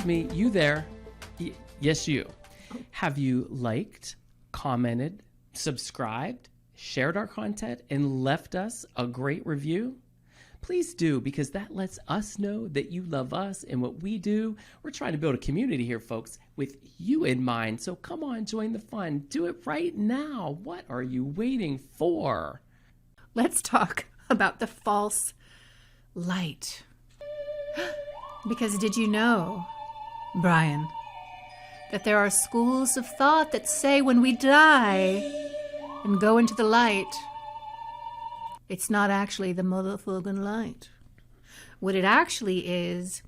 Excuse me, you there? Yes, you. Have you liked, commented, subscribed, shared our content, and left us a great review? Please do, because that lets us know that you love us and what we do. We're trying to build a community here, folks, with you in mind. So come on, join the fun. Do it right now. What are you waiting for? Let's talk about the false light. Because did you know, Bryan, that there are schools of thought that say when we die and go into the light, it's not actually the motherfucking light. What it actually is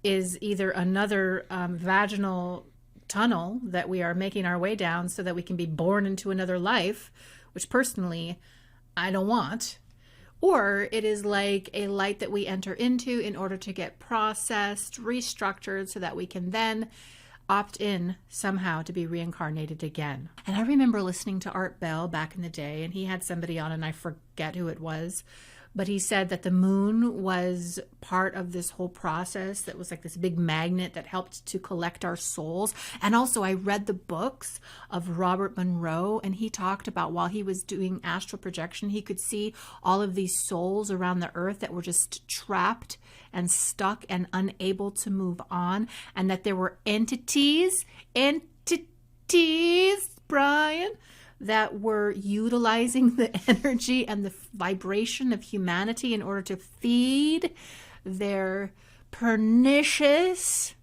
either another vaginal tunnel that we are making our way down so that we can be born into another life, which personally I don't want, or it is like a light that we enter into in order to get processed, restructured, so that we can then opt in somehow to be reincarnated again. And I remember listening to Art Bell back in the day, and he had somebody on, and I forget who it was, but he said that the moon was part of this whole process that was like this big magnet that helped to collect our souls. And also I read the books of Robert Monroe, and he talked about while he was doing astral projection, he could see all of these souls around the earth that were just trapped and stuck and unable to move on, and that there were entities, Bryan, that were utilizing the energy and the vibration of humanity in order to feed their pernicious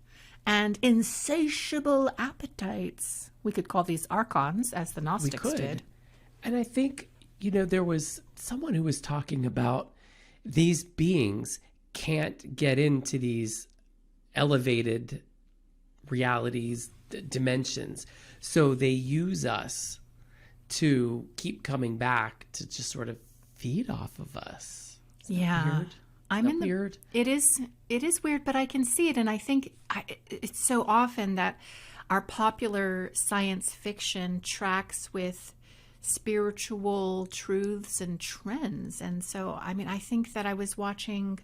and insatiable appetites. We could call these archons, as the Gnostics did. And I think, there was someone who was talking about these beings can't get into these elevated realities, dimensions. So they use us to keep coming back to just sort of feed off of us. Yeah. Weird? Weird? It is weird, but I can see it. And I think it's so often that our popular science fiction tracks with spiritual truths and trends. And so, I think that I was watching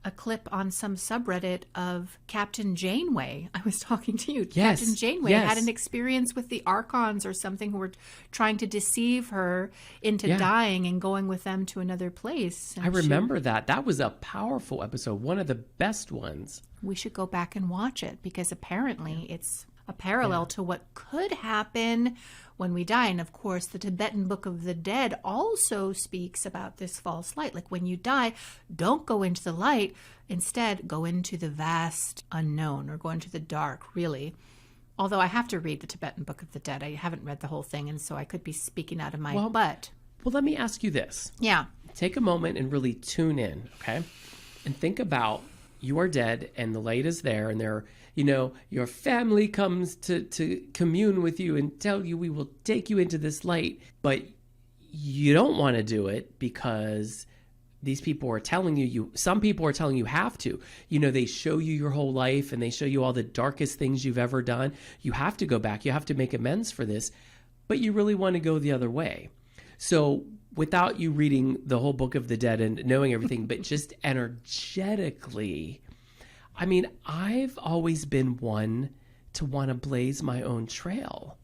a clip on some subreddit of Captain Janeway. I was talking to you. Yes. Captain Janeway had an experience with the Archons or something who were trying to deceive her into dying and going with them to another place. And I remember that. That was a powerful episode. One of the best ones. We should go back and watch it, because apparently it's a parallel to what could happen when we die. And of course, the Tibetan Book of the Dead also speaks about this false light. Like when you die, don't go into the light. Instead, go into the vast unknown, or go into the dark, really. Although I have to read the Tibetan Book of the Dead. I haven't read the whole thing, and so I could be speaking out of my butt. Well, let me ask you this. Yeah. Take a moment and really tune in, okay? And think about you are dead and the light is there, and there, your family comes to commune with you and tell you we will take you into this light, but you don't want to do it because these people are telling you, some people are telling you have to. They show you your whole life and they show you all the darkest things you've ever done. You have to go back. You have to make amends for this, but you really want to go the other way. So without you reading the whole Book of the Dead and knowing everything, but just energetically, I've always been one to want to blaze my own trail.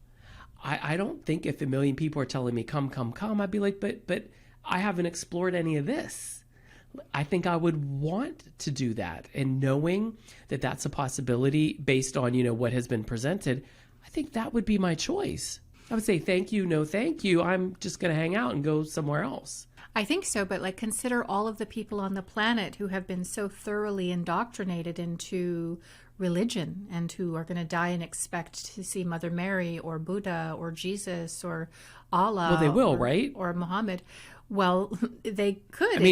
I don't think if a million people are telling me, come, I'd be like, but I haven't explored any of this. I think I would want to do that. And knowing that that's a possibility based on, what has been presented, I think that would be my choice. I would say, thank you, no thank you. I'm just going to hang out and go somewhere else. I think so, but consider all of the people on the planet who have been so thoroughly indoctrinated into religion and who are going to die and expect to see Mother Mary or Buddha or Jesus or Allah. Well, they will, right? Or Muhammad. Well, they could.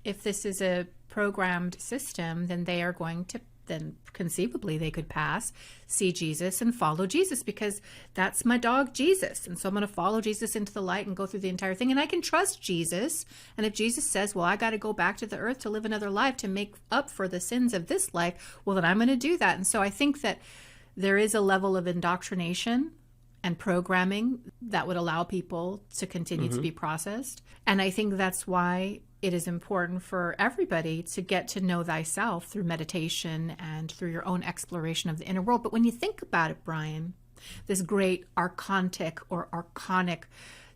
If this is a programmed system, then they are going to, then conceivably they could pass, see Jesus and follow Jesus, because that's my dog Jesus. And so I'm going to follow Jesus into the light and go through the entire thing. And I can trust Jesus. And if Jesus says, well, I got to go back to the earth to live another life to make up for the sins of this life, well, then I'm going to do that. And so I think that there is a level of indoctrination and programming that would allow people to continue to be processed. And I think that's why it is important for everybody to get to know thyself through meditation and through your own exploration of the inner world. But when you think about it, Bryan, this great archontic or archonic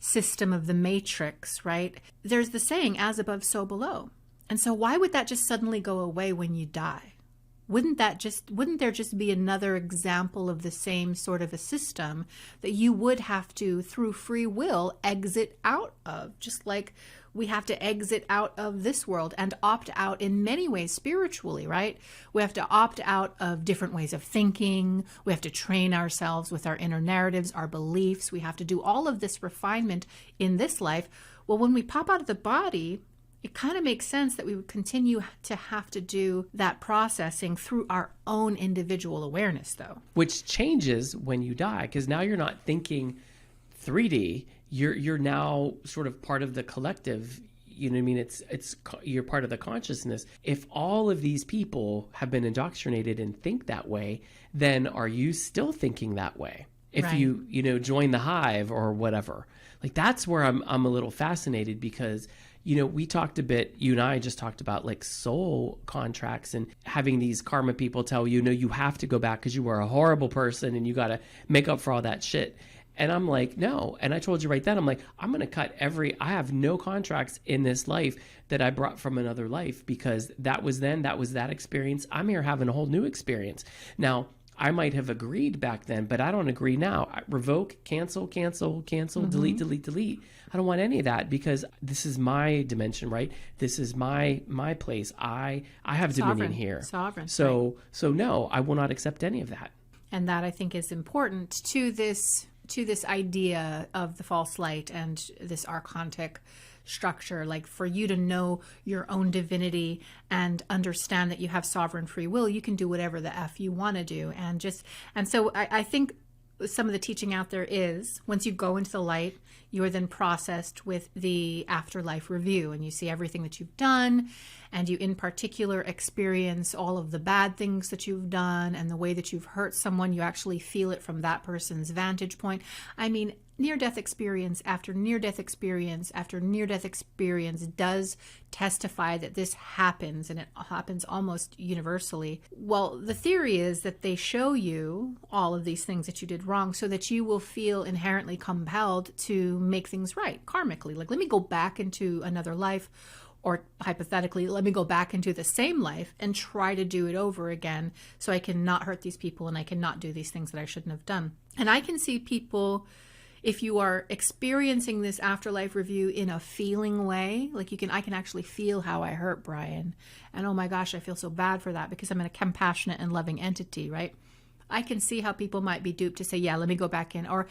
system of the matrix, right? There's the saying, as above, so below. And so why would that just suddenly go away when you die? Wouldn't there just be another example of the same sort of a system that you would have to, through free will, exit out of? Just like we have to exit out of this world and opt out in many ways spiritually, right? We have to opt out of different ways of thinking. We have to train ourselves with our inner narratives, our beliefs. We have to do all of this refinement in this life. Well, when we pop out of the body, it kind of makes sense that we would continue to have to do that processing through our own individual awareness, though. Which changes when you die, because now you're not thinking 3D. You're now sort of part of the collective. You know what I mean? You're part of the consciousness. If all of these people have been indoctrinated and think that way, then are you still thinking that way? If Right. you join the hive or whatever. Like, that's where I'm a little fascinated, because we talked a bit, you and I just talked about like soul contracts and having these karma people tell you, no, you have to go back because you were a horrible person and you got to make up for all that shit. And I'm like, no. And I told you right then, I'm like, I'm going to cut I have no contracts in this life that I brought from another life, because that was that experience. I'm here having a whole new experience. Now, I might have agreed back then, but I don't agree now. Revoke, cancel, delete, delete. I don't want any of that, because this is my dimension, right? This is my place. I have dominion here. Sovereign. So no, I will not accept any of that. And that, I think, is important to this idea of the false light and this archontic structure, like for you to know your own divinity and understand that you have sovereign free will. You can do whatever the F you want to do. And so I think some of the teaching out there is, once you go into the light, you are then processed with the afterlife review, and you see everything that you've done, and you in particular experience all of the bad things that you've done and the way that you've hurt someone. You actually feel it from that person's vantage point. I mean, near-death experience after near-death experience after near-death experience does testify that this happens, and it happens almost universally. Well, the theory is that they show you all of these things that you did wrong so that you will feel inherently compelled to make things right karmically. Like, let me go back into another life, or hypothetically, let me go back into the same life and try to do it over again so I can not hurt these people and I can not do these things that I shouldn't have done. And I can see people, if you are experiencing this afterlife review in a feeling way, like I can actually feel how I hurt Bryan. And oh my gosh, I feel so bad for that because I'm a compassionate and loving entity, right? I can see how people might be duped to say, yeah, let me go back in. Or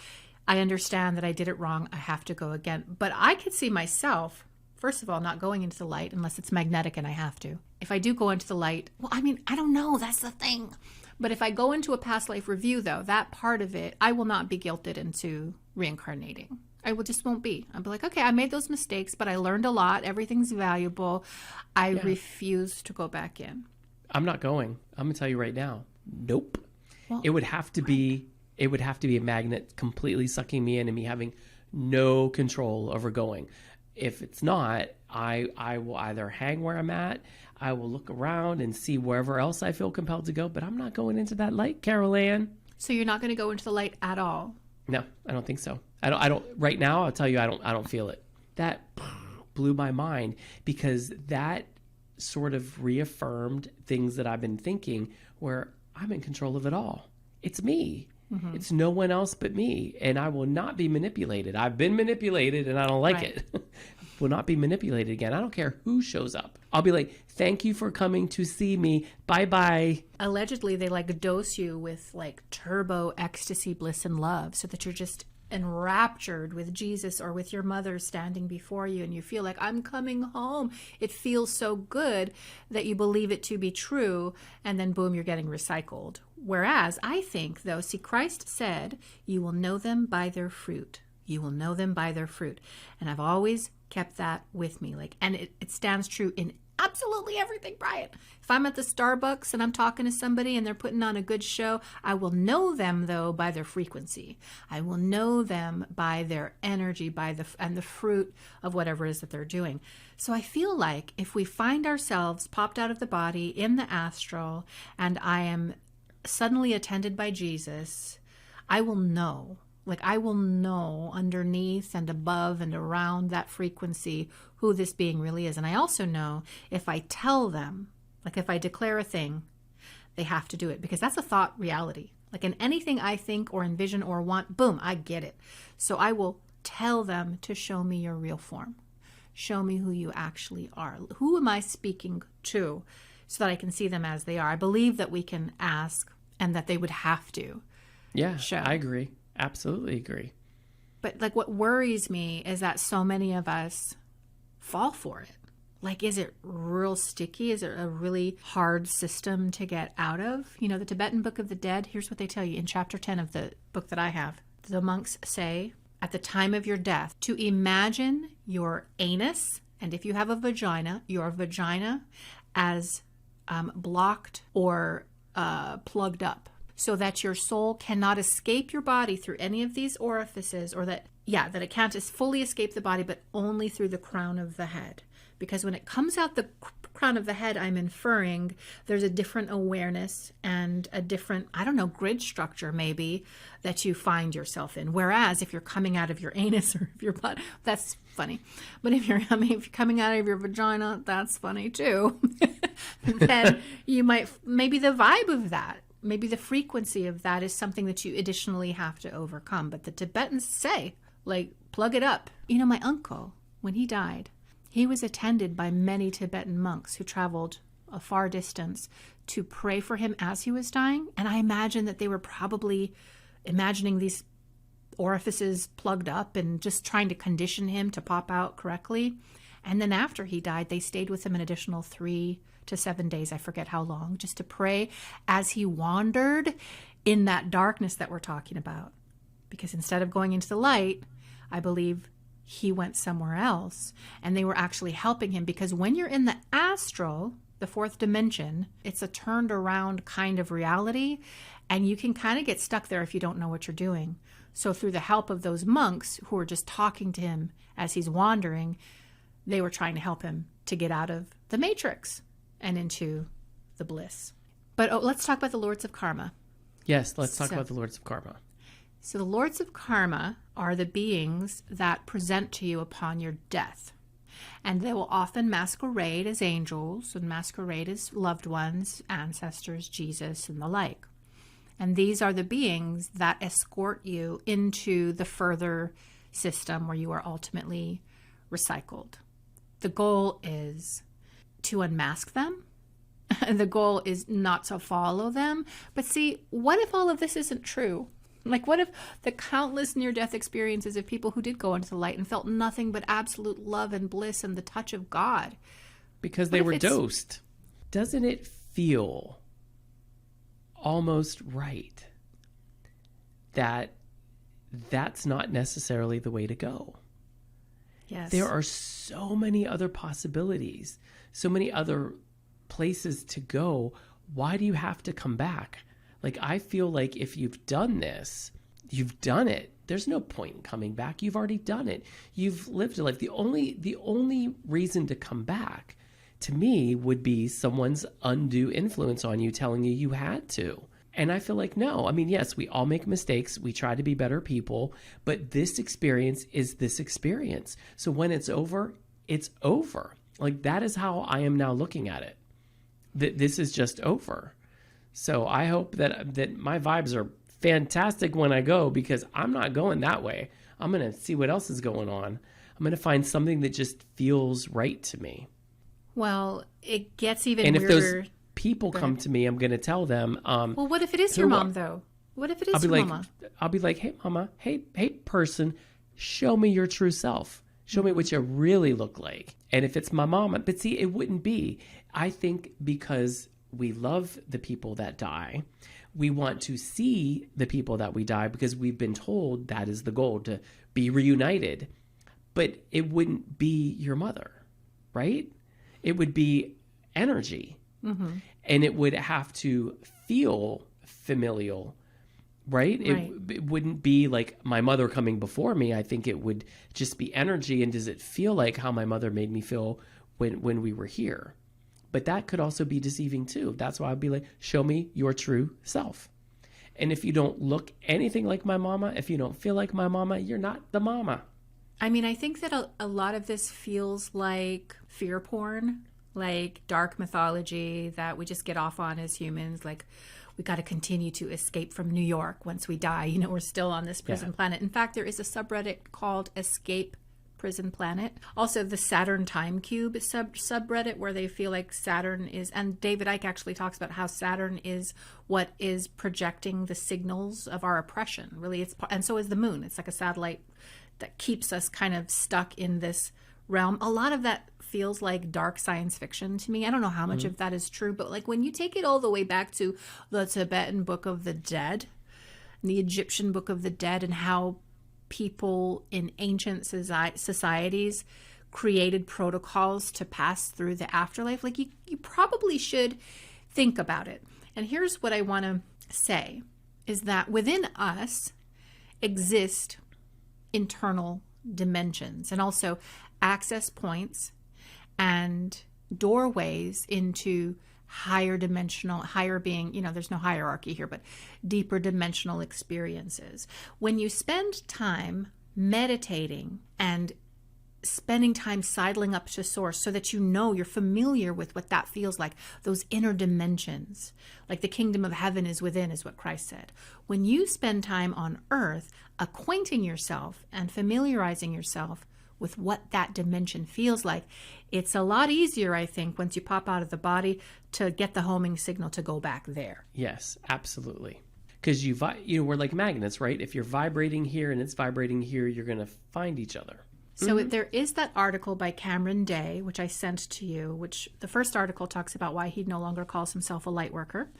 I understand that I did it wrong. I have to go again. But I could see myself, first of all, not going into the light unless it's magnetic and I have to. If I do go into the light, well, I mean, I don't know. That's the thing. But if I go into a past life review, though, that part of it, I will not be guilted into reincarnating. Just won't be. I'll be like, okay, I made those mistakes, but I learned a lot. Everything's valuable. I refuse to go back in. I'm not going. I'm going to tell you right now. Nope. Well, it would have to be a magnet completely sucking me in and me having no control over going. If it's not, I will either hang where I'm at, I will look around and see wherever else I feel compelled to go, but I'm not going into that light, Carol Ann. So you're not going to go into the light at all? No, I don't think so. I don't right now, I'll tell you, I don't feel it. That blew my mind, because that sort of reaffirmed things that I've been thinking, where I'm in control of it all. It's me. Mm-hmm. It's no one else but me, and I will not be manipulated. I've been manipulated, and I don't like it. Will not be manipulated again. I don't care who shows up. I'll be like, thank you for coming to see me. Bye-bye. Allegedly, they dose you with turbo ecstasy, bliss, and love so that you're just enraptured with Jesus or with your mother standing before you, and you feel like, I'm coming home. It feels so good that you believe it to be true, and then boom, you're getting recycled. Whereas I think, though, Christ said, you will know them by their fruit. You will know them by their fruit. And I've always kept that with me. And it stands true in absolutely everything, Bryan. If I'm at the Starbucks and I'm talking to somebody and they're putting on a good show, I will know them, though, by their frequency. I will know them by their energy, and the fruit of whatever it is that they're doing. So I feel like if we find ourselves popped out of the body in the astral and I am suddenly attended by Jesus, I will know. Like, I will know underneath and above and around that frequency who this being really is. And I also know if I tell them, like if I declare a thing, they have to do it, because that's a thought reality. Like in anything I think or envision or want, boom, I get it. So I will tell them to show me your real form. Show me who you actually are. Who am I speaking to, so that I can see them as they are? I believe that we can ask and that they would have to. Yeah, show. I agree. Absolutely agree. But like, what worries me is that so many of us fall for it. Like, is it real sticky? Is it a really hard system to get out of? You know, the Tibetan Book of the Dead, here's what they tell you in chapter 10 of the book that I have. The monks say, at the time of your death, to imagine your anus, and if you have a vagina, your vagina as blocked or plugged up, so that your soul cannot escape your body through any of these orifices, or that it can't fully escape the body, but only through the crown of the head. Because when it comes out the crown of the head, I'm inferring there's a different awareness and a different, grid structure maybe that you find yourself in. Whereas if you're coming out of your anus or of your butt, that's funny. But if you're coming out of your vagina, that's funny too. Then you might, maybe the vibe of that, maybe the frequency of that is something that you additionally have to overcome. But the Tibetans say, like, plug it up. You know, my uncle, when he died, he was attended by many Tibetan monks who traveled a far distance to pray for him as he was dying. And I imagine that they were probably imagining these orifices plugged up and just trying to condition him to pop out correctly. And then after he died, they stayed with him an additional 3 to 7 days, I forget how long, just to pray as he wandered in that darkness that we're talking about. Because instead of going into the light, I believe he went somewhere else, and they were actually helping him, because when you're in the astral, the 4th dimension, it's a turned around kind of reality, and you can kind of get stuck there if you don't know what you're doing. So through the help of those monks who were just talking to him as he's wandering, they were trying to help him to get out of the matrix and into the bliss. But let's talk about the Lords of Karma. Yes, let's talk about the Lords of Karma. So the Lords of Karma are the beings that present to you upon your death. And they will often masquerade as angels and masquerade as loved ones, ancestors, Jesus, and the like. And these are the beings that escort you into the further system where you are ultimately recycled. The goal is to unmask them. And the goal is not to follow them. But see, what if all of this isn't true? Like, what if the countless near-death experiences of people who did go into the light and felt nothing but absolute love and bliss and the touch of God? Because they were dosed. Doesn't it feel almost right that that's not necessarily the way to go? Yes. There are so many other possibilities, so many other places to go. Why do you have to come back? Like, I feel like if you've done this, you've done it. There's no point in coming back. You've already done it. You've lived a life. The only reason to come back, to me, would be someone's undue influence on you telling you you had to. And I feel like, no. I mean, yes, we all make mistakes. We try to be better people. But this experience is this experience. So when it's over, it's over. Like, that is how I am now looking at it. This is just over. So I hope that my vibes are fantastic when I go, because I'm not going that way. I'm going to see what else is going on. I'm going to find something that just feels right to me. Well, it gets even weirder. And if those people come to me, I'm going to tell them. Well, what if it is your mom, though? What if it is your mama? I'll be like, hey, mama, hey, person, show me your true self. Show me what you really look like. And if it's my mama, but see, it wouldn't be. I think because we love the people that die, we want to see the people that we die, because we've been told that is the goal, to be reunited. But it wouldn't be your mother, right? It would be energy. And it would have to feel familial, right? It wouldn't be like my mother coming before me. I think it would just be energy. And does it feel like how my mother made me feel when we were here? But that could also be deceiving too. That's why I'd be like, show me your true self. And if you don't look anything like my mama, if you don't feel like my mama, you're not the mama. I mean, I think that a lot of this feels like fear porn, like dark mythology that we just get off on as humans. Like, we got to continue to escape from New York once we die. You know, we're still on this prison planet. In fact, there is a subreddit called Escape Prison Planet. Also, the Saturn Time Cube subreddit, where they feel like Saturn is, and David Icke actually talks about how Saturn is what is projecting the signals of our oppression. Really, and so is the moon. It's like a satellite that keeps us kind of stuck in this realm. A lot of that feels like dark science fiction to me. I don't know how much of that is true, but like when you take it all the way back to the Tibetan Book of the Dead, the Egyptian Book of the Dead, and how people in ancient societies created protocols to pass through the afterlife, like you probably should think about it. And here's what I want to say is that within us exist internal dimensions and also access points and doorways into higher being, there's no hierarchy here, but deeper dimensional experiences. When you spend time meditating and spending time sidling up to source so that you're familiar with what that feels like, those inner dimensions, like the kingdom of heaven is within, is what Christ said. When you spend time on earth acquainting yourself and familiarizing yourself with what that dimension feels like, it's a lot easier, I think, once you pop out of the body to get the homing signal to go back there. Yes, absolutely. Because we're like magnets, right? If you're vibrating here and it's vibrating here, you're going to find each other. So there is that article by Cameron Day, which I sent to you, which the first article talks about why he no longer calls himself a light worker.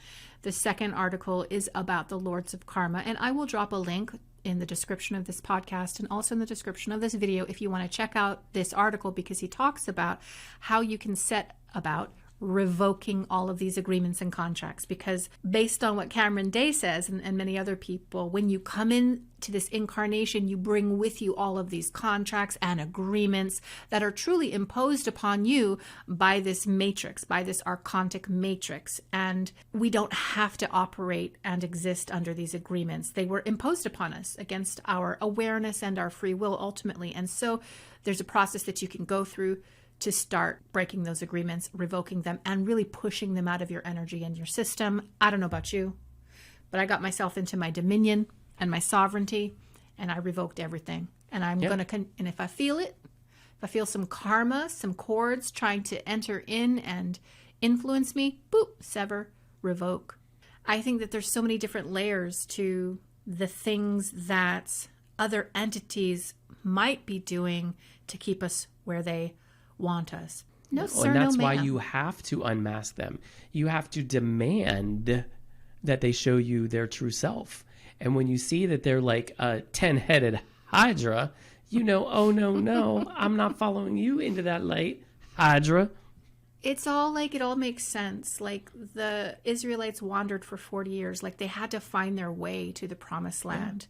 The second article is about the Lords of Karma. And I will drop a link in the description of this podcast and also in the description of this video if you want to check out this article, because he talks about how you can set about revoking all of these agreements and contracts. Because based on what Cameron Day says and many other people, when you come in to this incarnation, you bring with you all of these contracts and agreements that are truly imposed upon you by this matrix, by this archontic matrix. And we don't have to operate and exist under these agreements. They were imposed upon us against our awareness and our free will ultimately. And so there's a process that you can go through to start breaking those agreements, revoking them, and really pushing them out of your energy and your system. I don't know about you, but I got myself into my dominion and my sovereignty, and I revoked everything. And I'm going to, and if I feel it, if I feel some karma, some cords trying to enter in and influence me, boop, sever, revoke. I think that there's so many different layers to the things that other entities might be doing to keep us where they want us. No, sir, and that's no, why ma'am. you have to unmask them. You have to demand that they show you their true self. And when you see that they're like a 10-headed hydra, oh, no, I'm not following you into that light, hydra. It's all like, it all makes sense. Like the Israelites wandered for 40 years. Like they had to find their way to the promised land.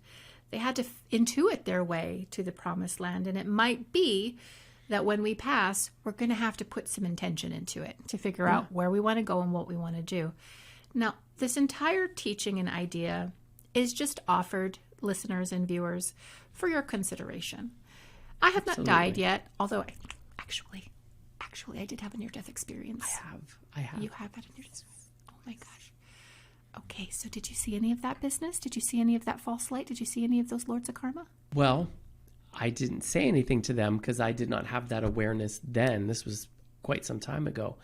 They had to intuit their way to the promised land. And it might be that when we pass, we're going to have to put some intention into it to figure out where we want to go and what we want to do. Now, this entire teaching and idea is just offered, listeners and viewers, for your consideration. I have not died yet, although actually, I did have a near-death experience. I have. You have had a near-death? Oh my gosh. Okay, so did you see any of that business? Did you see any of that false light? Did you see any of those Lords of Karma? Well, I didn't say anything to them because I did not have that awareness then. This was quite some time ago.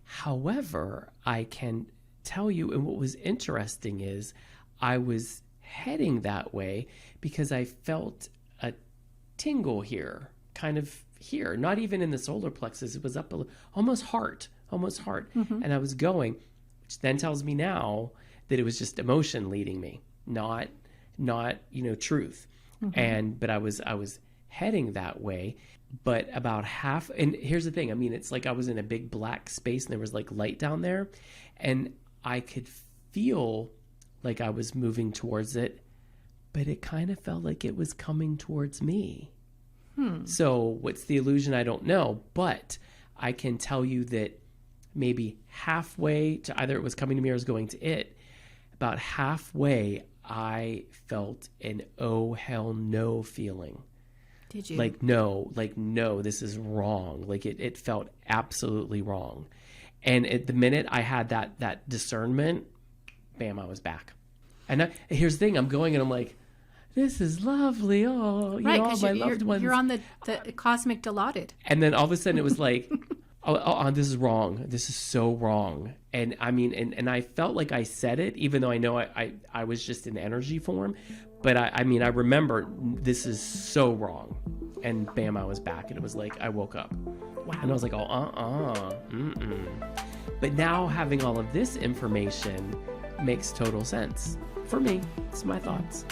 However, I can tell you, and what was interesting is I was heading that way because I felt a tingle here, kind of here, not even in the solar plexus. It was up almost heart. Mm-hmm. And I was going, which then tells me now that it was just emotion leading me, not truth. Mm-hmm. But I was heading that way. But about half, and here's the thing, I mean, it's like I was in a big black space and there was like light down there, and I could feel like I was moving towards it, but it kind of felt like it was coming towards me. So what's the illusion? I don't know, but I can tell you that maybe halfway to either it was coming to me or it was going to it, about halfway, I felt an oh hell no feeling. Did you? Like no, this is wrong. Like it felt absolutely wrong. And at the minute I had that discernment, bam, I was back. And here's the thing, I'm going and I'm like, this is lovely. Oh, you know, all my loved ones. You're on the cosmic dilaudid. And then all of a sudden it was like, oh, this is wrong. This is so wrong. And I mean, and I felt like I said it, even though I know I was just in energy form. But I mean, I remember this is so wrong. And bam, I was back. And it was like, I woke up. Wow. And I was like, But now having all of this information makes total sense. For me, it's my thoughts.